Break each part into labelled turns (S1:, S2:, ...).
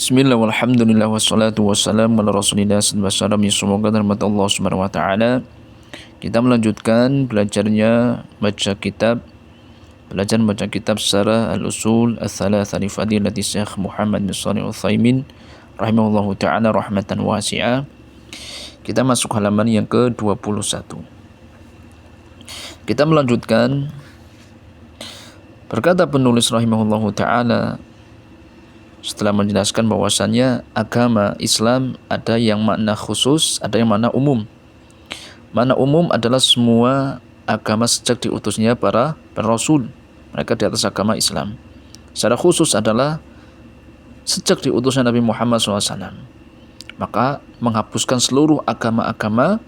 S1: Bismillah walhamdulillah wassalatu wassalamu ala rasulillah sallallahu alaihi wasallam. Semoga rahmat Allah subhanahu wa ta'ala. Kita melanjutkan belajar baca kitab secara al-usul al-thalatha li fadilati Syekh Muhammad bin Shalih Al-Utsaimin rahimahullahu ta'ala rahmatan wasi'ah. Kita masuk halaman yang ke-21. Kita melanjutkan, berkata penulis rahimahullahu ta'ala setelah menjelaskan bahwasannya agama Islam ada yang makna khusus, ada yang makna umum. Makna umum adalah semua agama sejak diutusnya para rasul, mereka di atas agama Islam. Secara khusus adalah sejak diutusnya Nabi Muhammad SAW, maka menghapuskan seluruh agama-agama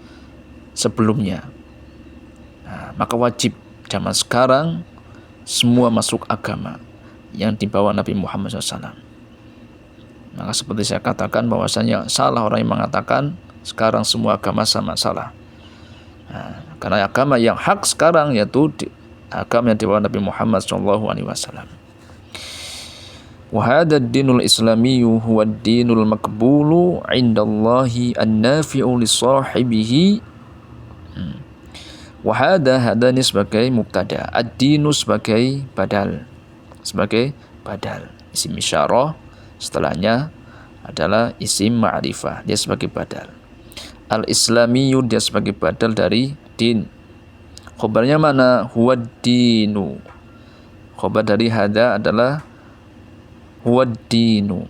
S1: sebelumnya. Maka wajib zaman sekarang semua masuk agama yang dibawa Nabi Muhammad SAW. Maka seperti saya katakan bahwasanya salah orang yang mengatakan sekarang semua agama sama, salah. Karena agama yang hak sekarang yaitu agama yang dibawa Nabi Muhammad SAW. Wa hadha ad-dinul islamiyyu huwa ad-dinul maqbulu 'indallahi an-nafi'u li sahibihi. Wa hadha ini sebagai mubtada, ad-dinu sebagai badal, isim isyarah. Setelahnya adalah isim ma'rifah, dia sebagai badal. Al-islamiyyu dia sebagai badal dari din. Khobarnya mana? Huwad-dinu. Khobar dari hada adalah huwad-dinu.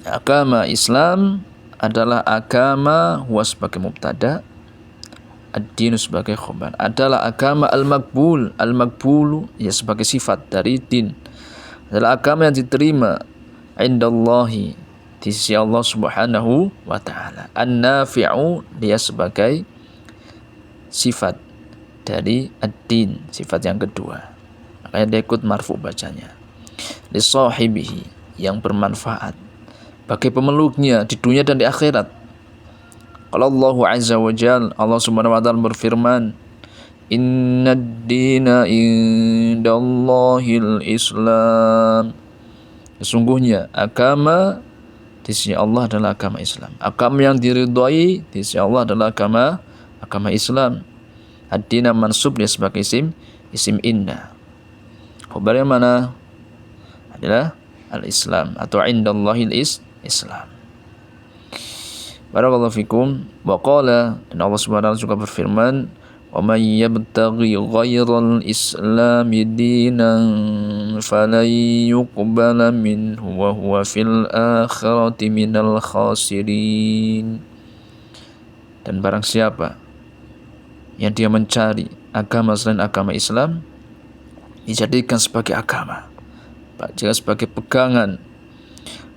S1: Agama Islam adalah agama, huwa sebagai mubtada, ad-dinu sebagai khobar. Adalah agama al-maqbul. Al-maqbulu ya sebagai sifat dari din. Adalah agama yang diterima indallahi di sisi Allah Subhanahu wa ta'ala. An-nafi'u dia sebagai sifat dari ad-din, sifat yang kedua. Makanya dia ikut marfu bacanya. Li sahibihi yang bermanfaat bagi pemeluknya di dunia dan di akhirat. Kalau Allah Azza wa Jalla, Allah Subhanahu wa ta'ala berfirman, "Innad dina indallahil Islam." Sesungguhnya agama di sisi Allah adalah agama Islam. Agama yang diridhai di sisi Allah adalah agama Islam. Ad-dina mansub dia sebagai isim inna. Khabarnya mana? Adalah al-Islam atau indallahil Islam. Barakallahu fikum. Wa qala, dan Allah Subhanahu wa ta'ala juga berfirman, وَمَنْ يَبْتَغِي غَيْرَ الْإِسْلَامِ دِينًا فَلَنْ يُقْبَلَ مِنْهُ وَهُوَ فِي الْآخِرَةِ مِنَ الْخَاسِرِينَ. Dan barang siapa yang dia mencari agama selain agama Islam, dijadikan sebagai agama, jika sebagai pegangan,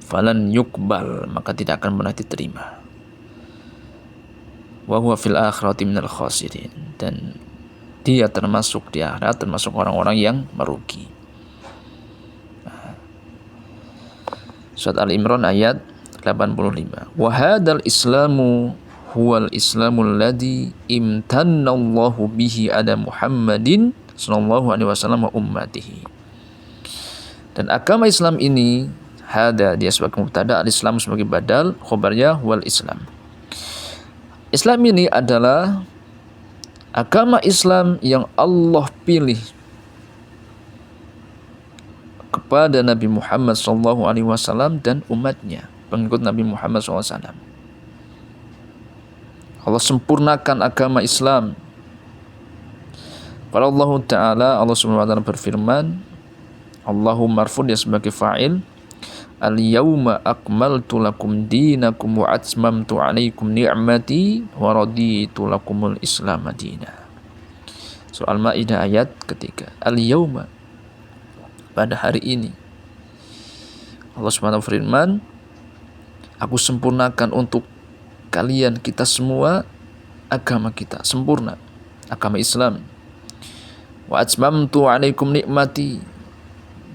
S1: falan yuqbal, maka tidak akan pernah diterima. Wa huwa fil akhirati minal khasirin, dan dia termasuk di akhirat termasuk orang-orang yang merugi. Surat Al-Imran ayat 85. Wa hadzal islamu huwal islamul ladzi imtannallahu bihi ala Muhammadin sallallahu alaihi wasallam wa ummatihi. Dan agama Islam ini, hada dia sebagai mubtada, al-Islam sebagai badal, khabarnya wal Islam. Islam ini adalah agama Islam yang Allah pilih kepada Nabi Muhammad SAW dan umatnya, pengikut Nabi Muhammad SAW. Allah sempurnakan agama Islam. Qala Allah Ta'ala, Allah Subhanahu wa ta'ala berfirman, Allahumma marfu dia sebagai fa'il, al-yawma akmaltu lakum dinakum wa atmamtu alaikum ni'mati wa raditu lakumul Islam madina. Soal Maidah ayat ketiga. Al-yawma, pada hari ini, Allah SWT firman, aku sempurnakan untuk kalian, kita semua, agama kita sempurna, agama Islam. Wa atmamtu alaikum ni'mati,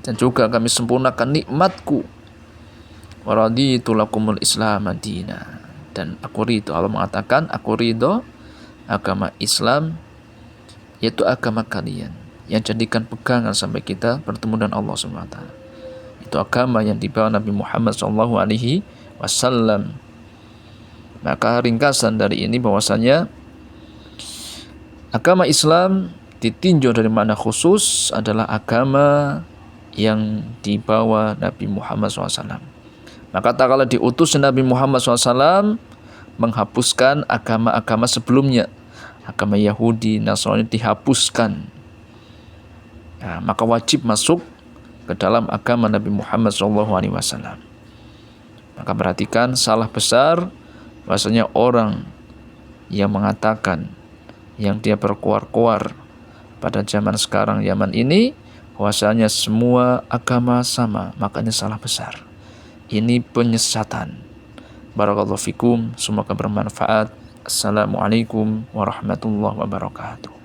S1: dan juga kami sempurnakan nikmatku. Wa raditu lakumul Islam madina, dan aku ridho, Allah mengatakan aku ridho agama Islam, yaitu agama kalian yang jadikan pegangan sampai kita bertemu dengan Allah SWT. itu agama yang dibawa Nabi Muhammad SAW. Maka ringkasan dari ini bahwasanya agama Islam ditinjau dari makna khusus adalah agama yang dibawa Nabi Muhammad SAW. Maka tak kala diutus Nabi Muhammad SAW menghapuskan agama-agama sebelumnya, agama Yahudi, Nasrani dihapuskan. Nah, maka wajib masuk ke dalam agama Nabi Muhammad SAW. Maka perhatikan, salah besar bahwasanya orang yang mengatakan, yang dia berkuar-kuar pada zaman sekarang, zaman ini, bahwasanya semua agama sama, makanya salah besar. Ini penyesatan. Barakallahu fikum, semoga bermanfaat. Assalamualaikum warahmatullahi wabarakatuh.